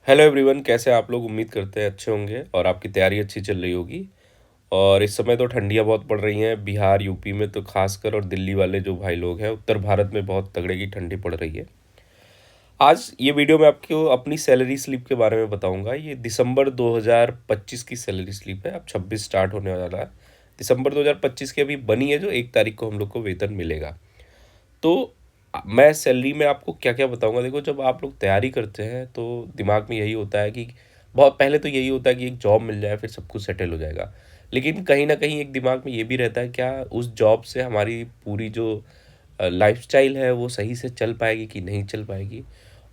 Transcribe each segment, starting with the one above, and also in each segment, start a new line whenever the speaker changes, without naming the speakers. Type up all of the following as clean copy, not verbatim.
Hello everyone, कैसे हैं आप लोग। उम्मीद करते हैं अच्छे होंगे और आपकी तैयारी अच्छी चल रही होगी। और इस समय तो ठंडियाँ बहुत पड़ रही हैं बिहार यूपी में तो खासकर, और दिल्ली वाले जो भाई लोग हैं उत्तर भारत में बहुत तगड़े की ठंडी पड़ रही है। आज ये वीडियो में आपको अपनी सैलरी स्लिप के बारे में बताऊंगा। ये दिसंबर 2025 की सैलरी स्लिप है। अब 26 स्टार्ट होने वाला है। दिसंबर 2025 की अभी बनी है, जो 1 तारीख को हम लोग को वेतन मिलेगा। तो मैं सैलरी में आपको क्या क्या बताऊंगा। देखो, जब आप लोग तैयारी करते हैं तो दिमाग में यही होता है कि बहुत पहले तो यही होता है कि एक जॉब मिल जाए, फिर सब कुछ सेटल हो जाएगा। लेकिन कहीं ना कहीं एक दिमाग में ये भी रहता है, क्या उस जॉब से हमारी पूरी जो लाइफस्टाइल है वो सही से चल पाएगी कि नहीं चल पाएगी।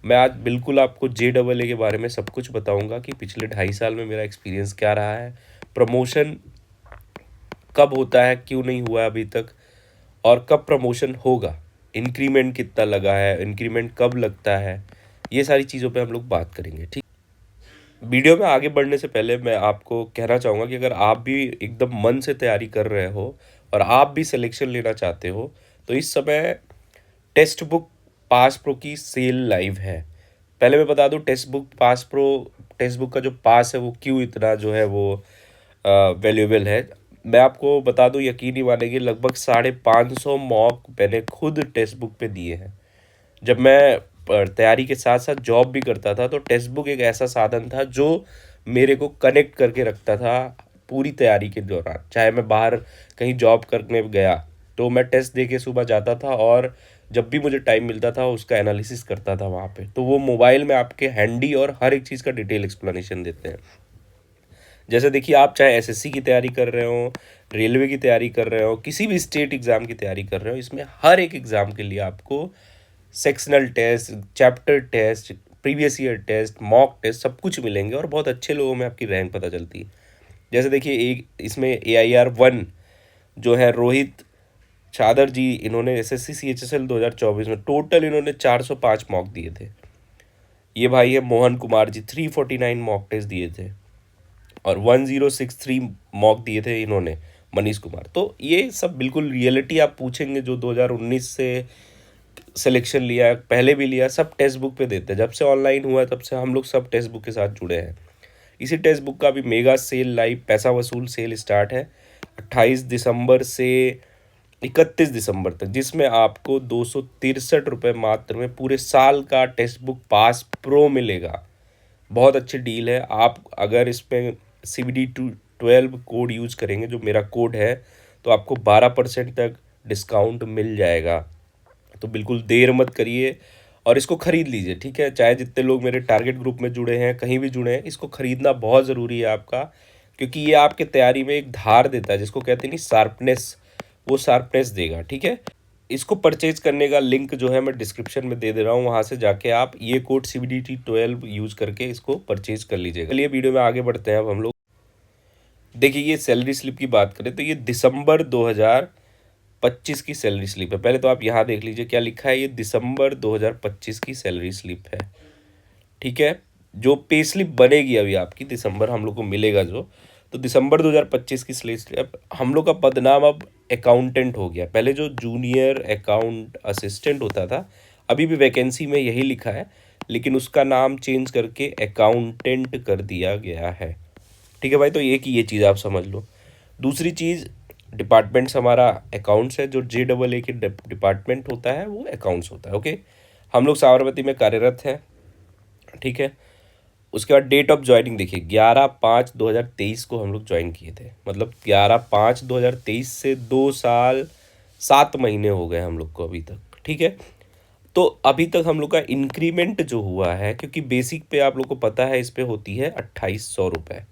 मैं आज बिल्कुल आपको JEE के बारे में सब कुछ बताऊंगा कि पिछले 2.5 साल में मेरा एक्सपीरियंस क्या रहा है, प्रमोशन कब होता है, क्यों नहीं हुआ है अभी तक, और कब प्रमोशन होगा, इंक्रीमेंट कितना लगा है, इंक्रीमेंट कब लगता है। ये सारी चीज़ों पे हम लोग बात करेंगे, ठीक। वीडियो में आगे बढ़ने से पहले मैं आपको कहना चाहूँगा कि अगर आप भी एकदम मन से तैयारी कर रहे हो और आप भी सिलेक्शन लेना चाहते हो, तो इस समय टेक्स्ट बुक पास प्रो की सेल लाइव है। पहले मैं बता दूं, टेक्स्ट बुक का जो पास है वो क्यों इतना जो है वो वैल्यूएबल है। मैं आपको बता दूं, यकीन नहीं मानेंगे, लगभग 550 मॉक मैंने खुद टेक्स्ट बुक पे दिए हैं। जब मैं तैयारी के साथ साथ जॉब भी करता था तो टेक्स्ट बुक एक ऐसा साधन था जो मेरे को कनेक्ट करके रखता था पूरी तैयारी के दौरान। चाहे मैं बाहर कहीं जॉब करने गया तो मैं टेस्ट दे के सुबह जाता था, और जब भी मुझे टाइम मिलता था उसका एनालिसिस करता था वहाँ पे। तो वो मोबाइल में आपके हैंडी और हर एक चीज़ का डिटेल एक्सप्लेनेशन देते हैं। जैसे देखिए, आप चाहे एसएससी की तैयारी कर रहे हो, रेलवे की तैयारी कर रहे हो, किसी भी स्टेट एग्ज़ाम की तैयारी कर रहे हो, इसमें हर एक एग्ज़ाम के लिए आपको sectional test, chapter test, previous year test, mock test सब कुछ मिलेंगे, और बहुत अच्छे लोगों में आपकी रैंक पता चलती है। जैसे देखिए, एक इसमें AIR 1 जो है रोहित चादर जी, इन्होंने SSC CHSL 2024 में टोटल इन्होंने 405 मॉक दिए थे। ये भाई है मोहन कुमार जी, 349 मॉक टेस्ट दिए थे, और 1063 मॉक दिए थे इन्होंने, मनीष कुमार। तो ये सब बिल्कुल रियलिटी आप पूछेंगे, जो 2019 से सिलेक्शन लिया, पहले भी लिया, सब टेक्स्ट बुक पे देते हैं। जब से ऑनलाइन हुआ तब से हम लोग सब टेक्स्ट बुक के साथ जुड़े हैं। इसी टेक्स्ट बुक का भी मेगा सेल लाइव पैसा वसूल सेल स्टार्ट है 28 दिसंबर से 31 दिसंबर तक, जिसमें आपको 263 रुपये मात्र में पूरे साल का टेक्स्ट बुक पास प्रो मिलेगा। बहुत अच्छी डील है। आप अगर इसमें CBD12 कोड यूज़ करेंगे, जो मेरा कोड है, तो आपको 12% तक डिस्काउंट मिल जाएगा। तो बिल्कुल देर मत करिए और इसको ख़रीद लीजिए, ठीक है। चाहे जितने लोग मेरे टारगेट ग्रुप में जुड़े हैं, कहीं भी जुड़े हैं, इसको ख़रीदना बहुत ज़रूरी है आपका, क्योंकि ये आपके तैयारी में एक धार देता है, जिसको कहते हैं नहीं, शार्पनेस, वो शार्पनेस देगा, ठीक है। इसको परचेज करने का लिंक जो है मैं डिस्क्रिप्शन में दे दे रहा हूँ, वहाँ से जाके आप ये कोड CBDT12 यूज़ करके इसको परचेज कर लीजिएगा। चलिए वीडियो में आगे बढ़ते हैं। अब हम लोग देखिए, ये सैलरी स्लिप की बात करें तो ये दिसंबर 2025 की सैलरी स्लिप है। पहले तो आप यहाँ देख लीजिए क्या लिखा है, ये दिसंबर 2025 की सैलरी स्लिप है, ठीक है। जो पे स्लिप बनेगी अभी आपकी, दिसंबर हम लोग को मिलेगा जो, तो दिसंबर 2025 की स्लिप। हम लोग का पदनाम अब अकाउंटेंट हो गया। पहले जो जूनियर अकाउंट असिस्टेंट होता था, अभी भी वैकेंसी में यही लिखा है, लेकिन उसका नाम चेंज करके अकाउंटेंट कर दिया गया है, ठीक है भाई। तो एक ही ये चीज़ आप समझ लो। दूसरी चीज़, डिपार्टमेंट्स हमारा अकाउंट्स है। जो JEE के डिपार्टमेंट होता है वो अकाउंट्स होता है, ओके। हम लोग साबरमती में कार्यरत हैं, ठीक है। उसके बाद डेट ऑफ ज्वाइनिंग देखिए, 11/5/2023 को हम लोग ज्वाइन किए थे। मतलब 11/5/2023 से 2 साल 7 महीने हो गए हम लोग को अभी तक, ठीक है। तो अभी तक हम लोग का इंक्रीमेंट जो हुआ है, क्योंकि बेसिक पे आप लोग को पता है इस पे होती है 2800 रुपये,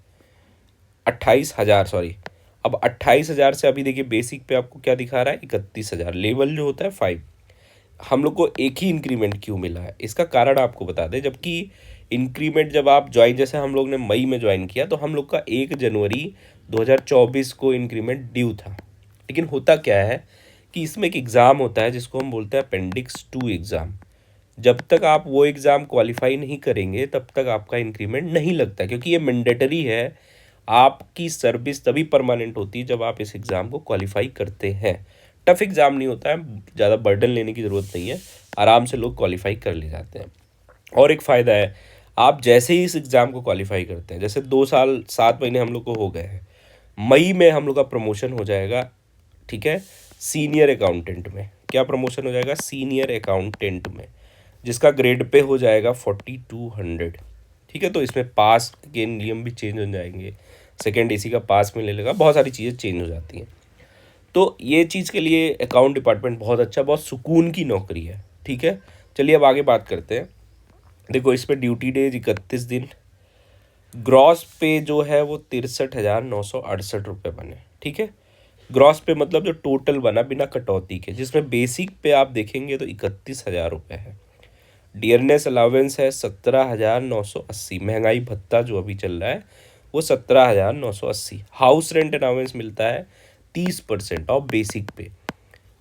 28,000 सॉरी। अब 28,000 से अभी देखिए बेसिक पे आपको क्या दिखा रहा है, 31,000। लेवल जो होता है 5। हम लोग को एक ही इंक्रीमेंट क्यों मिला है, इसका कारण आपको बता दें। जबकि इंक्रीमेंट जब आप ज्वाइन, जैसे हम लोग ने मई में ज्वाइन किया, तो हम लोग का 1 जनवरी 2024 को इंक्रीमेंट ड्यू था। लेकिन होता क्या है कि इसमें एक एग्ज़ाम होता है जिसको हम बोलते हैं अपेंडिक्स 2 एग्ज़ाम। जब तक आप वो एग्ज़ाम क्वालिफाई नहीं करेंगे तब तक आपका इंक्रीमेंट नहीं लगता, क्योंकि ये मैंडेटरी है। आपकी सर्विस तभी परमानेंट होती है जब आप इस एग्ज़ाम को क्वालिफाई करते हैं। टफ एग्ज़ाम नहीं होता है, ज़्यादा बर्डन लेने की ज़रूरत नहीं है, आराम से लोग क्वालिफाई कर ले जाते हैं। और एक फ़ायदा है, आप जैसे ही इस एग्ज़ाम को क्वालिफाई करते हैं, जैसे 2 साल 7 महीने हम लोग को हो गए हैं, मई में हम लोग का प्रमोशन हो जाएगा, ठीक है, सीनियर अकाउंटेंट में। क्या प्रमोशन हो जाएगा? सीनियर अकाउंटेंट में, जिसका ग्रेड पे हो जाएगा 4200। ठीक है, तो इसमें पास के नियम भी चेंज हो जाएंगे, सेकेंड एसी का पास में ले लेगा, बहुत सारी चीज़ें चेंज हो जाती हैं। तो ये चीज़ के लिए अकाउंट डिपार्टमेंट बहुत अच्छा, बहुत सुकून की नौकरी है। ठीक है, चलिए अब आगे बात करते हैं। देखो, इस पर ड्यूटी डेज 31 दिन, ग्रॉस पे जो है वो 63,968 रुपये बने। ठीक है, ग्रॉस पे मतलब जो टोटल बना बिना कटौती के, जिसमें बेसिक पे आप देखेंगे तो 31,000 रुपये है। डियरनेस अलाउंस है 17,980, महंगाई भत्ता जो अभी चल रहा है वो 17,980। हाउस रेंट अलाउंस मिलता है 30% ऑफ बेसिक पे।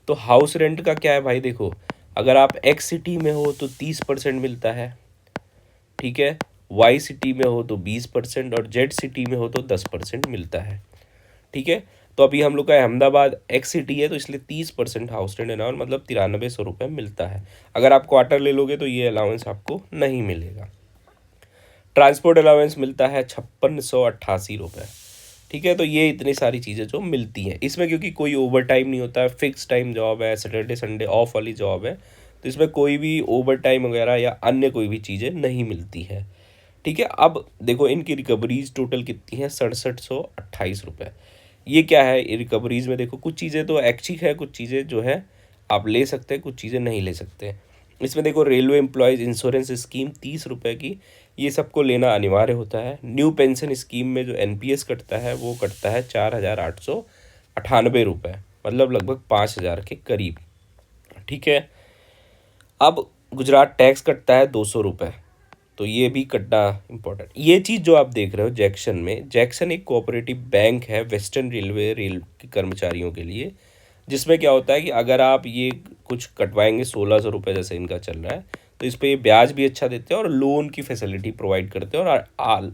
तो हाउस रेंट का क्या है भाई, देखो, अगर आप एक्स सिटी में हो तो 30% मिलता है, ठीक है, वाई सिटी में हो तो 20% और जेड सिटी में हो तो 10% मिलता है। ठीक है, तो अभी हम लोग का अहमदाबाद एक्स सिटी है तो इसलिए 30% हाउस रेंट अलाउंस मतलब 9300 रुपये मिलता है। अगर आप क्वार्टर ले लोगे तो ये अलाउंस आपको नहीं मिलेगा। ट्रांसपोर्ट अलाउंस मिलता है 5688 रुपये। ठीक है, तो ये इतनी सारी चीज़ें जो मिलती हैं इसमें, क्योंकि कोई ओवर टाइम नहीं होता है, फिक्स टाइम जॉब है, सैटरडे संडे ऑफ वाली जॉब है, तो इसमें कोई भी ओवर टाइम वगैरह या अन्य कोई भी चीज़ें नहीं मिलती है। ठीक है, अब देखो इनकी रिकवरीज टोटल कितनी है, 6728 रुपये। ये क्या है, ये रिकवरीज में देखो कुछ चीज़ें तो ऐच्छिक है, कुछ चीज़ें जो है आप ले सकते हैं, कुछ चीज़ें नहीं ले सकते। इसमें देखो, रेलवे एम्प्लॉयज़ इंश्योरेंस स्कीम 30 रुपये की, ये सबको लेना अनिवार्य होता है। न्यू पेंशन स्कीम में जो एनपीएस कटता है वो कटता है 4,898 रुपये, मतलब लगभग 5,000 के करीब। ठीक है, अब गुजरात टैक्स कटता है 200 रुपये, तो ये भी कटना इम्पोर्टेंट। ये चीज़ जो आप देख रहे हो जैक्सन में, जैक्सन एक कोऑपरेटिव बैंक है वेस्टर्न रेलवे रेल के कर्मचारियों के लिए, जिसमें क्या होता है कि अगर आप ये कुछ कटवाएंगे 1,600 रुपये जैसे इनका चल रहा है, तो इस पर ये ब्याज भी अच्छा देते हैं और लोन की फैसिलिटी प्रोवाइड करते हैं, और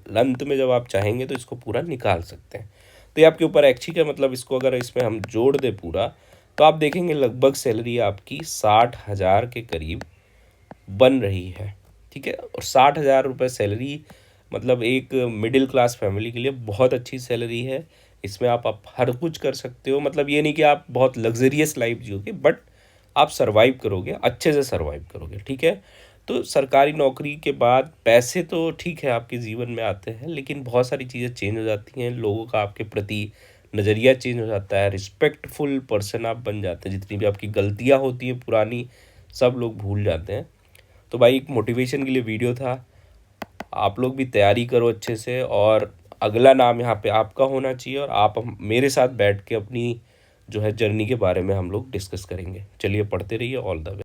अंत में जब आप चाहेंगे तो इसको पूरा निकाल सकते हैं। तो ये आपके ऊपर ऐच्छिक है, मतलब इसको अगर इसमें हम जोड़ दें पूरा, तो आप देखेंगे लगभग सैलरी आपकी 60,000 के करीब बन रही है। ठीक है, और 60,000 रुपये सैलरी मतलब एक मिडिल क्लास फैमिली के लिए बहुत अच्छी सैलरी है। इसमें आप हर कुछ कर सकते हो, मतलब ये नहीं कि आप बहुत लग्जरियस लाइफ जियोगे, बट आप सर्वाइव करोगे, अच्छे से सर्वाइव करोगे। ठीक है, तो सरकारी नौकरी के बाद पैसे तो ठीक है आपके जीवन में आते हैं, लेकिन बहुत सारी चीज़ें चेंज हो जाती हैं, लोगों का आपके प्रति नज़रिया चेंज हो जाता है, रिस्पेक्टफुल पर्सन आप बन जाते हैं, जितनी भी आपकी गलतियाँ होती हैं पुरानी सब लोग भूल जाते हैं। तो भाई एक मोटिवेशन के लिए वीडियो था, आप लोग भी तैयारी करो अच्छे से, और अगला नाम यहाँ पे आपका होना चाहिए, और आप मेरे साथ बैठ के अपनी जो है जर्नी के बारे में हम लोग डिस्कस करेंगे। चलिए पढ़ते रहिए, ऑल द वे।